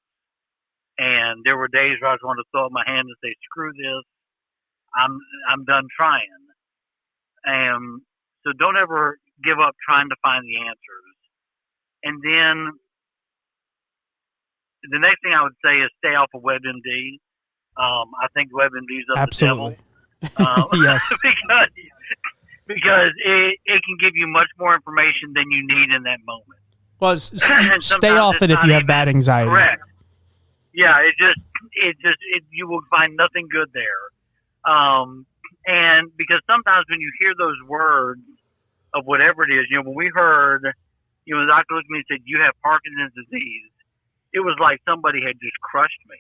S2: And there were days where I was wanting to throw up my hand and say, "Screw this, I'm done trying." And so don't ever give up trying to find the answers. And then the next thing I would say is stay off of WebMD. I think WebMD is of
S1: Absolutely.
S2: the devil.
S1: Yes.
S2: because it can give you much more information than you need in that moment.
S1: Well, stay off it if you have bad anxiety.
S2: Correct. Yeah, you will find nothing good there. And because sometimes when you hear those words of whatever it is, when we heard, the doctor looked at me and said, "You have Parkinson's disease," it was like somebody had just crushed me,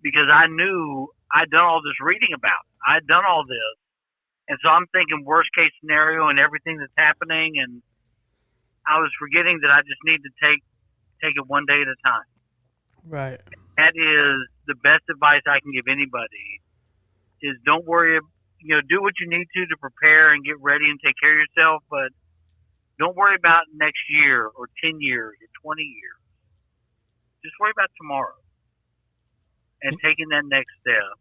S2: because I knew I'd done all this reading about it. I'd done all this. And so I'm thinking worst case scenario and everything that's happening. And I was forgetting that I just need to take it one day at a time.
S1: Right.
S2: That is the best advice I can give anybody, is don't worry, do what you need to prepare and get ready and take care of yourself, but don't worry about next year or 10 years or 20 years. Just worry about tomorrow and taking that next step,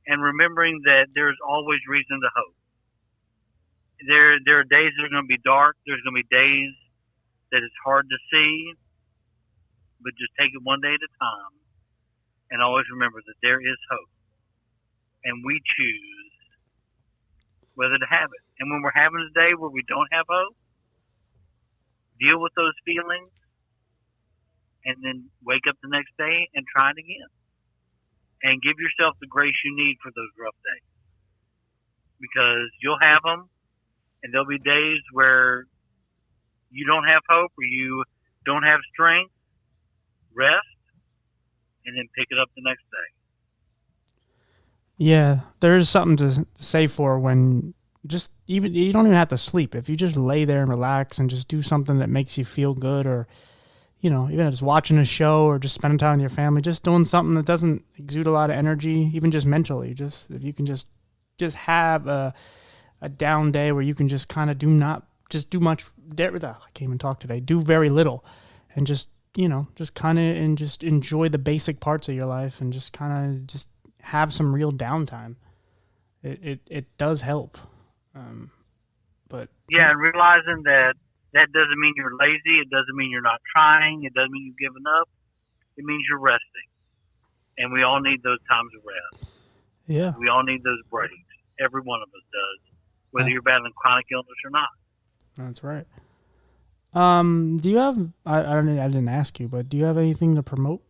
S2: and remembering that there's always reason to hope. There are days that are going to be dark. There's going to be days that it's hard to see, but just take it one day at a time, and always remember that there is hope, and we choose whether to have it. And when we're having a day where we don't have hope, deal with those feelings, and then wake up the next day and try it again. And give yourself the grace you need for those rough days. Because you'll have them, and there'll be days where you don't have hope or you don't have strength. Rest, and then pick it up the next day.
S1: Yeah, there's something to say for when you don't even have to sleep. If you just lay there and relax and just do something that makes you feel good, or even if it's watching a show or just spending time with your family, just doing something that doesn't exude a lot of energy, even just mentally. If you can just have a down day where you can just kind of do much. I can't even talk today. Do very little, and just kind of and just enjoy the basic parts of your life, and just kind of just have some real downtime. It does help. But
S2: yeah, and realizing that doesn't mean you're lazy. It doesn't mean you're not trying. It doesn't mean you've given up. It means you're resting. And we all need those times of rest.
S1: Yeah.
S2: We all need those breaks. Every one of us does, whether you're battling chronic illness or not.
S1: That's right. Do you have, I didn't ask you, but do you have anything to promote?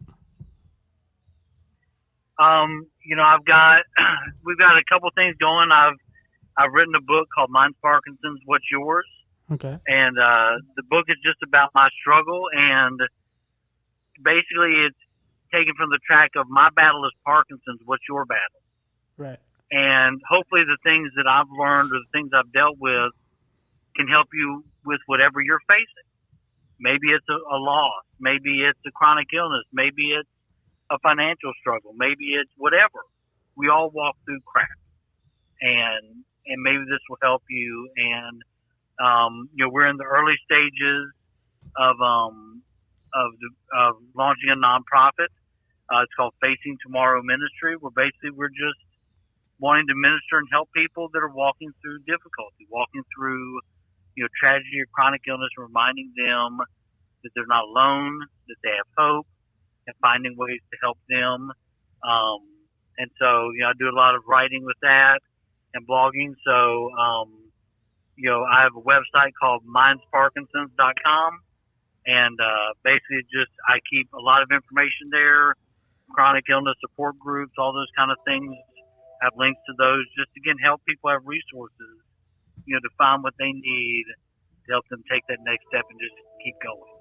S2: We've got a couple things going. I've written a book called Mine's Parkinson's, What's Yours?
S1: Okay.
S2: And the book is just about my struggle, and basically it's taken from the track of my battle is Parkinson's, what's your battle?
S1: Right.
S2: And hopefully the things that I've learned or the things I've dealt with can help you with whatever you're facing. Maybe it's a loss. Maybe it's a chronic illness. Maybe it's a financial struggle. Maybe it's whatever. We all walk through crap, and maybe this will help you. And we're in the early stages of launching a nonprofit. It's called Facing Tomorrow Ministry, where basically we're just wanting to minister and help people that are walking through difficulty, walking through tragedy or chronic illness, reminding them that they're not alone, that they have hope, and finding ways to help them. And so, I do a lot of writing with that and blogging. So, I have a website called mindsparkinsons.com, and basically I keep a lot of information there, chronic illness support groups, all those kind of things. I have links to those, just again help people have resources, to find what they need to help them take that next step and just keep going.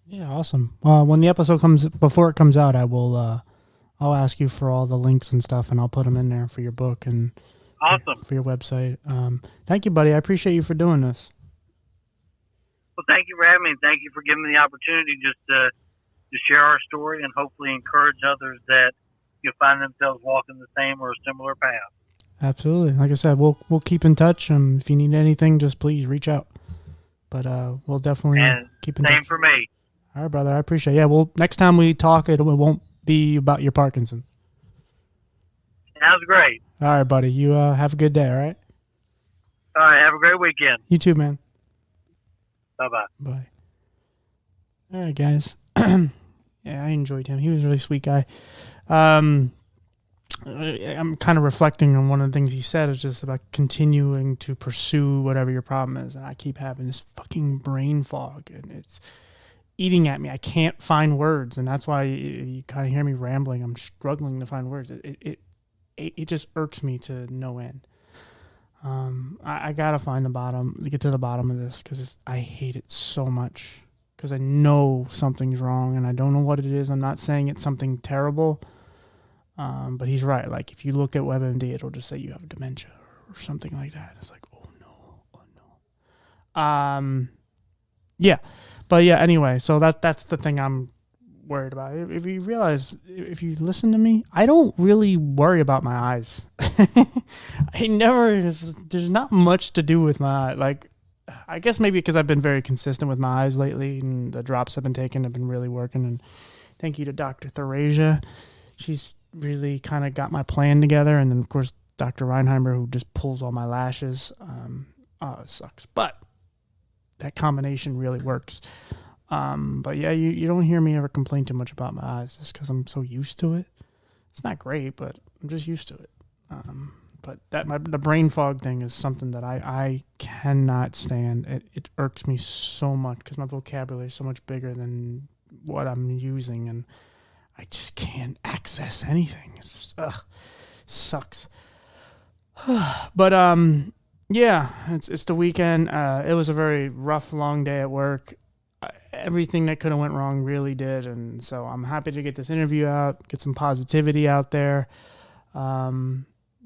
S2: Yeah,
S1: awesome. When the episode before it comes out, I'll ask you for all the links and stuff, and I'll put them in there for your book and
S2: awesome
S1: for your website. Thank you, buddy. I appreciate you for doing this.
S2: Well, thank you for having me. Thank you for giving me the opportunity just to to share our story and hopefully encourage others that find themselves walking the same or a similar path.
S1: Absolutely. Like I said, we'll keep in touch. If you need anything, just please reach out. But we'll definitely keep in touch.
S2: Same for me.
S1: All right, brother. I appreciate it. Yeah, well, next time we talk, it won't be about your Parkinson.
S2: Sounds great.
S1: All right, buddy. You have a good day, all right?
S2: All right, have a great weekend.
S1: You too, man.
S2: Bye-bye.
S1: Bye. All right, guys. Yeah, I enjoyed him. He was a really sweet guy. I'm kind of reflecting on one of the things he said is just about continuing to pursue whatever your problem is. And I keep having this fucking brain fog, and it's eating at me. I can't find words, and that's why you kind of hear me rambling. I'm struggling to find words. It just irks me to no end. I gotta get to the bottom of this, because I hate it so much, because I know something's wrong and I don't know what it is. I'm not saying it's something terrible, but he's right. Like, if you look at WebMD, it'll just say you have dementia or something like that. It's like, oh no. Yeah, but yeah. Anyway, so that's the thing I'm worried about. If you realize, if you listen to me, I don't really worry about my eyes. There's not much to do with my eye. Like, I guess maybe because I've been very consistent with my eyes lately, and the drops I've been taking have been really working. And thank you to Dr. Therasia. She's really kind of got my plan together. And then, of course, Dr. Reinheimer, who just pulls all my lashes. It sucks. But that combination really works. But yeah, you don't hear me ever complain too much about my eyes, just because I'm so used to it. It's not great, but I'm just used to it. But the brain fog thing is something that I cannot stand. It irks me so much, because my vocabulary is so much bigger than what I'm using, and I just can't access anything. Sucks. But yeah, it's the weekend. It was a very rough, long day at work. Everything that could have went wrong really did, and so I'm happy to get this interview out, get some positivity out there.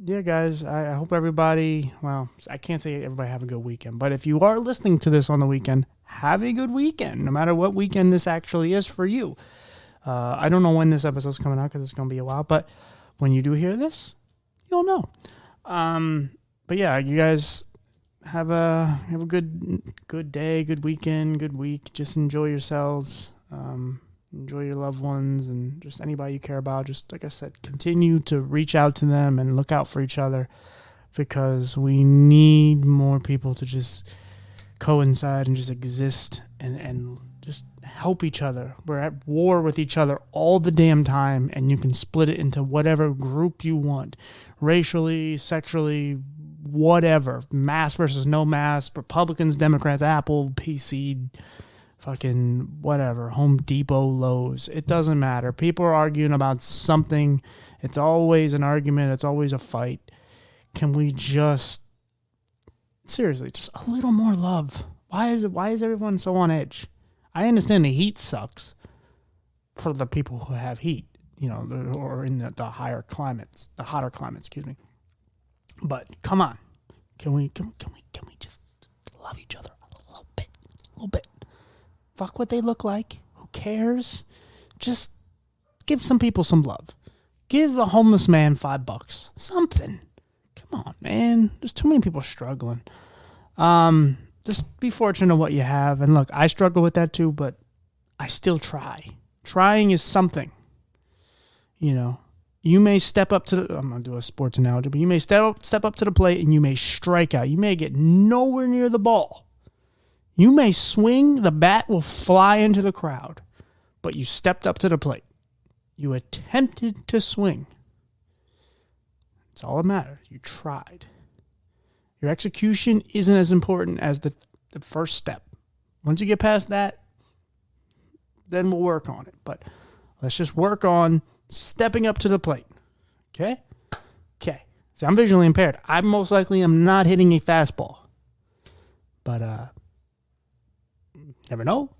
S1: Yeah, guys, I hope everybody, well, I can't say everybody have a good weekend, but if you are listening to this on the weekend, have a good weekend, no matter what weekend this actually is for you. I don't know when this episode's coming out, because it's going to be a while, but when you do hear this, you'll know. But yeah, you guys have a good day, good weekend, good week. Just enjoy yourselves. Enjoy your loved ones, and just anybody you care about. Just like I said, continue to reach out to them and look out for each other, because we need more people to just coincide and just exist and just help each other. We're at war with each other all the damn time, and you can split it into whatever group you want, racially, sexually, whatever, mask versus no mask, Republicans, Democrats, Apple, PC, fucking whatever, Home Depot, Lowe's. It doesn't matter. People are arguing about something. It's always an argument. It's always a fight. Can we just, seriously, just a little more love? Why is everyone so on edge? I understand the heat sucks for the people who have heat, or in the hotter climates, excuse me. But come on, can we just love each other a little bit? Fuck what they look like. Who cares? Just give some people some love. Give a homeless man $5. Something. Come on, man. There's too many people struggling. Just be fortunate in what you have. And look, I struggle with that too, but I still try. Trying is something. You may step up to I'm going to do a sports analogy, but you may step up to the plate and you may strike out. You may get nowhere near the ball. You may swing, the bat will fly into the crowd, but you stepped up to the plate. You attempted to swing. That's all that matters. You tried. Your execution isn't as important as the first step. Once you get past that, then we'll work on it. But let's just work on stepping up to the plate. Okay? Okay. See, I'm visually impaired. I most likely am not hitting a fastball. But, never know.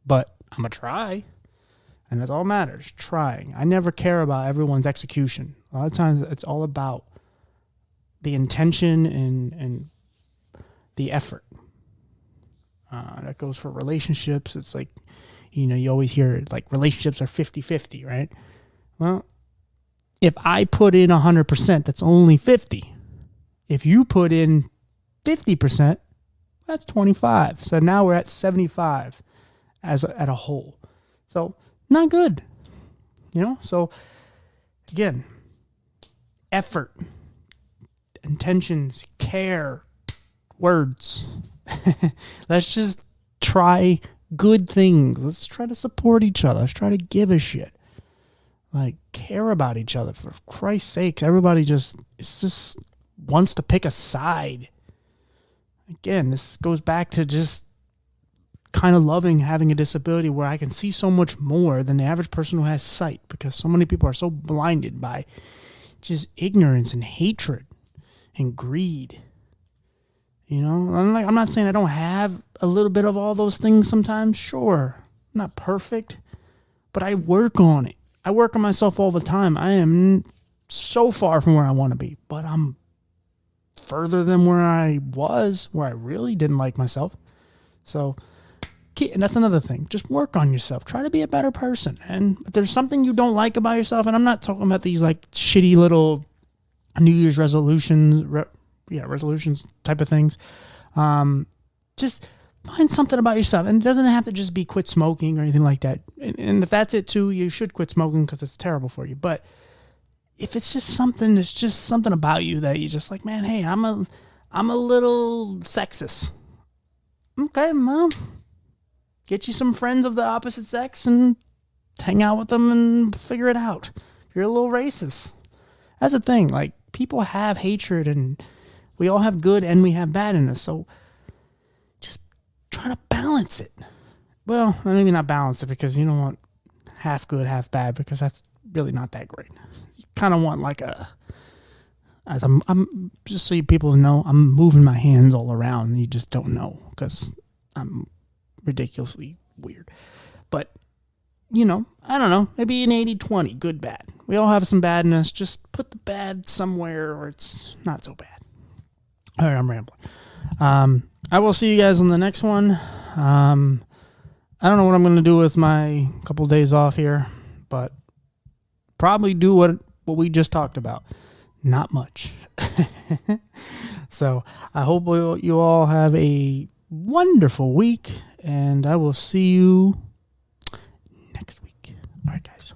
S1: But I'm going to try. And that's all that matters. Trying. I never care about everyone's execution. A lot of times it's all about the intention and the effort. That goes for relationships. It's like, You always hear like relationships are 50-50, right? Well, if I put in 100%, that's only 50. If you put in 50%, that's 25. So now we're at 75 at a whole. So not good, So again, effort, intentions, care, words. Let's just try good things. Let's try to support each other. Let's try to give a shit. Like, care about each other. For Christ's sake, everybody just wants to pick a side. Again, this goes back to just kind of loving having a disability where I can see so much more than the average person who has sight, because so many people are so blinded by just ignorance and hatred and greed. I'm not saying I don't have a little bit of all those things sometimes. Sure, I'm not perfect, but I work on it. I work on myself all the time. I am so far from where I want to be, but I'm further than where I was, where I really didn't like myself. So, and that's another thing. Just work on yourself. Try to be a better person. And if there's something you don't like about yourself, and I'm not talking about these like shitty little New Year's resolutions, resolutions type of things. Just find something about yourself. And it doesn't have to just be quit smoking or anything like that. And if that's it too, you should quit smoking because it's terrible for you. But if it's just something about you that you're just like, man, hey, I'm a little sexist. Okay, well, get you some friends of the opposite sex and hang out with them and figure it out. If you're a little racist, that's the thing. Like, people have hatred, and we all have good and we have bad in us. So just try to balance it. Well, maybe not balance it, because you don't want half good, half bad, because that's really not that great. You kind of want like I'm just so you people know, I'm moving my hands all around, and you just don't know because I'm ridiculously weird. But, I don't know, maybe an 80-20, good, bad. We all have some badness. Just put the bad somewhere where it's not so bad. All right, I'm rambling. I will see you guys on the next one. I don't know what I'm going to do with my couple days off here, but probably do what we just talked about. Not much. So I hope you all have a wonderful week, and I will see you next week. All right, guys.